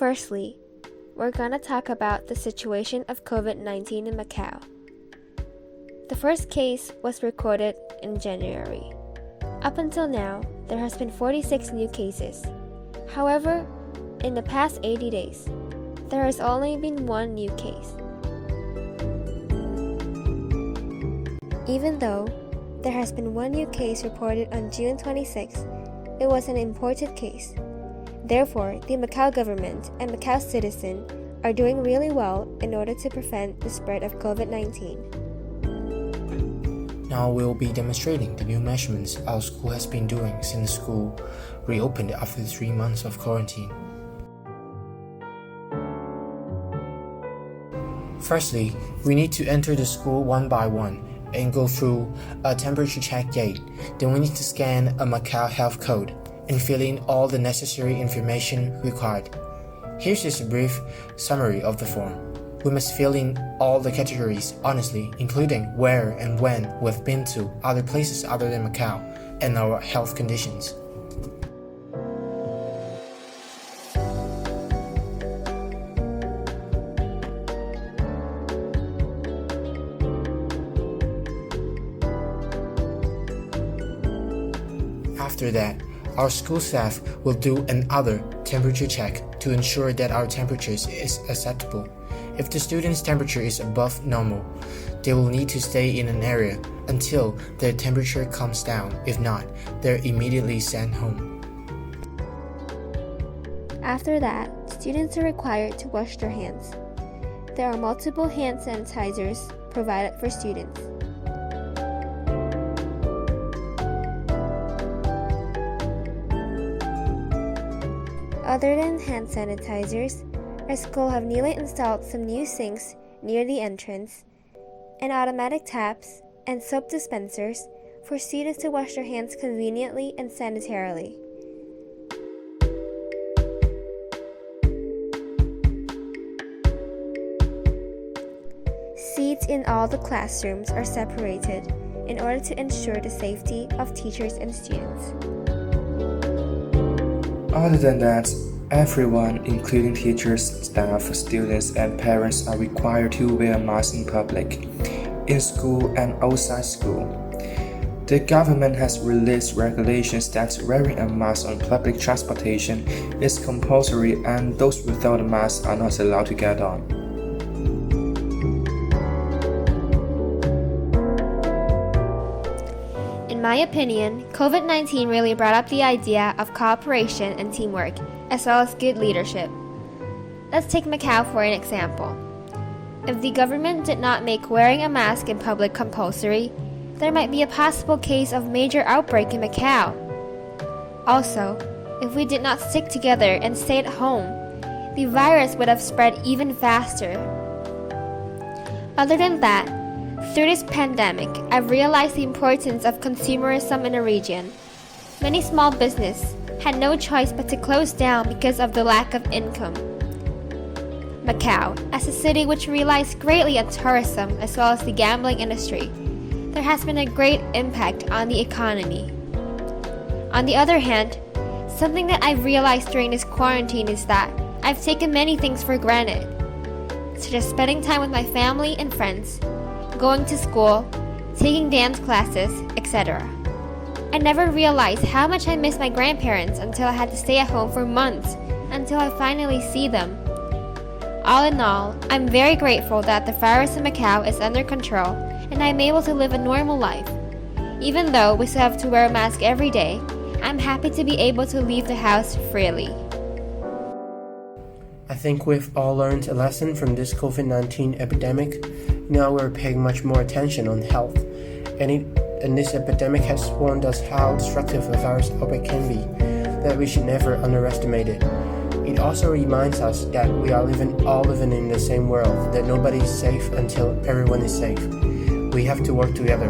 Firstly, we're gonna talk about the situation of COVID-19 in Macau. The first case was recorded in January. Up until now, there has been 46 new cases. However, in the past 80 days, there has only been one new case. Even though there has been one new case reported on June 26, it was an imported case. Therefore, the Macau government and Macau citizens are doing really well in order to prevent the spread of COVID-19. Now we'll be demonstrating the new measurements our school has been doing since school reopened after 3 months of quarantine. Firstly, we need to enter the school one by one and go through a temperature check gate. Then we need to scan a Macau health code and fill in all the necessary information required. Here's just a brief summary of the form. We must fill in all the categories honestly, including where and when we've been to other places other than Macau and our health conditions. After that, our school staff will do another temperature check to ensure that our temperature is acceptable. If the student's temperature is above normal, they will need to stay in an area until their temperature comes down. If not, they're immediately sent home. After that, students are required to wash their hands. There are multiple hand sanitizers provided for students. Other than hand sanitizers, our school have newly installed some new sinks near the entrance, and automatic taps and soap dispensers for students to wash their hands conveniently and sanitarily. Seats in all the classrooms are separated in order to ensure the safety of teachers and students. Other than that, everyone, including teachers, staff, students, and parents, are required to wear masks in public, in school and outside school. The government has released regulations that wearing a mask on public transportation is compulsory and those without a mask are not allowed to get on. In my opinion, COVID-19 really brought up the idea of cooperation and teamwork, as well as good leadership. Let's take Macau for an example. If the government did not make wearing a mask in public compulsory, there might be a possible case of major outbreak in Macau. Also, if we did not stick together and stay at home, the virus would have spread even faster. Other than that, through this pandemic, I've realized the importance of consumerism in the region. Many small businesses had no choice but to close down because of the lack of income. Macau, as a city which relies greatly on tourism as well as the gambling industry, there has been a great impact on the economy. On the other hand, something that I've realized during this quarantine is that I've taken many things for granted, such as spending time with my family and friends, going to school, taking dance classes, etc. I never realized how much I missed my grandparents until I had to stay at home for months until I finally see them. All in all, I'm very grateful that the virus in Macau is under control and I'm able to live a normal life. Even though we still have to wear a mask every day, I'm happy to be able to leave the house freely. I think we've all learned a lesson from this COVID-19 epidemic. Now we're paying much more attention on health, and this epidemic has warned us how destructive a virus outbreak can be, that we should never underestimate it. It also reminds us that we are all living in the same world, that nobody is safe until everyone is safe. We have to work together.